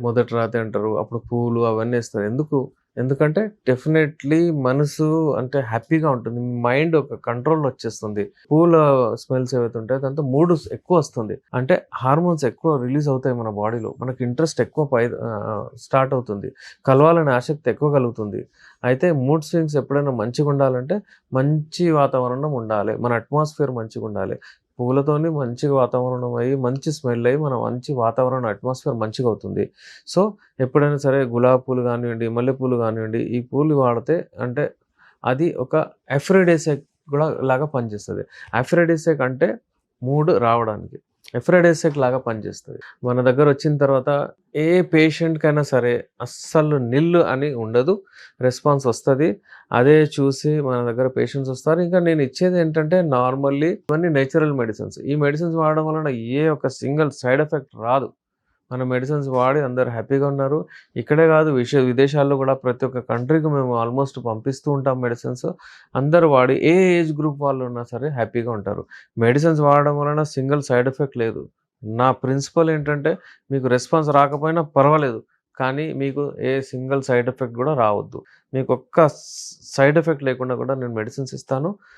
మొదటి రాతి అంటారు. అప్పుడు పూలు అవన్నీ ఏస్తారు. ఎందుకంటే డెఫినైట్‌లీ మనసు అంటే హ్యాపీగా ఉంటుంది. మైండ్ ఒక కంట్రోల్‌లో వచ్చేస్తుంది. పూల స్మెల్స్ ఏవైతే ఉంటాయో దాంతో మూడ్ ఎక్కువొస్తుంది. అంటే హార్మోన్స్ ఎక్కువ రిలీజ్ అవుతాయి మన బాడీలో. మనకి ఇంట్రెస్ట్ ఎక్కువ స్టార్ట్ అవుతుంది. కలవాలనే ఆసక్తి ఎక్కువ కలుగుతుంది. అయితే మూడ్ స్వింగ్స్ ఎప్పుడైనా మంచిగుండాలంటే మంచి వాతావరణం ఉండాలి. మన అట్మాస్ఫియర్ మంచిగుండాలి. పూలతోని మంచిగా వాతావరణం అయ్యి, మంచి స్మెల్ అయ్యి, మన మంచి వాతావరణం అట్మాస్ఫియర్ మంచిగవుతుంది. సో, ఎప్పుడైనా సరే గులాబీ పూలు గానివ్వండి, మల్లెపూలు గానివ్వండి, ఈ పూలు వాడితే అంటే అది ఒక ఎఫ్రోడిసియాక్ కూడా లాగా పనిచేస్తది. ఎఫ్రోడిసియాక్ అంటే మూడ్ రావడానికి. ఎఫ్రోడిసియాక్ లాగా పనిచేస్తది. మన దగ్గరొచ్చిన తర్వాత ఏ పేషెంట్‌కైనా సరే అస్సలు నిల్ అని ఉండదు. రెస్పాన్స్ వస్తది. అదే చూసి మన దగ్గర పేషెంట్స్ వస్తారు. ఇంకా నేను ఇచ్చేదేంటంటే నార్మల్లీ ఇవన్నీ నేచురల్ మెడిసిన్స్. ఈ మెడిసిన్స్ వాడడం వలన ఏ ఒక్క సింగిల్ సైడ్ ఎఫెక్ట్ రాదు. మన మెడిసిన్స్ వాడి అందరూ హ్యాపీగా ఉన్నారు. ఇక్కడే కాదు విదేశాల్లో గూడా ప్రతి ఒక్క కంట్రీకి మేము ఆల్‌మోస్ట్ పంపిస్తూ ఉంటాం మెడిసిన్స్. అందరూ వాడి ఏ ఏజ్ గ్రూప్ వాళ్ళున్నా సరే హ్యాపీగా ఉంటారు. మెడిసిన్స్ వాడడం వలన సింగిల్ సైడ్ ఎఫెక్ట్ లేదు. నా ప్రిన్సిపల్ ఏంటంటే మీకు రెస్పాన్స్ రాకపోయినా పర్వాలేదు. కానీ మీకు ఏ సింగిల్ సైడ్ ఎఫెక్ట్ గూడా రావద్దు. మీకొక్క సైడ్ ఎఫెక్ట్ లేకుండా కూడా నేను మెడిసిన్స్ ఇస్తాను.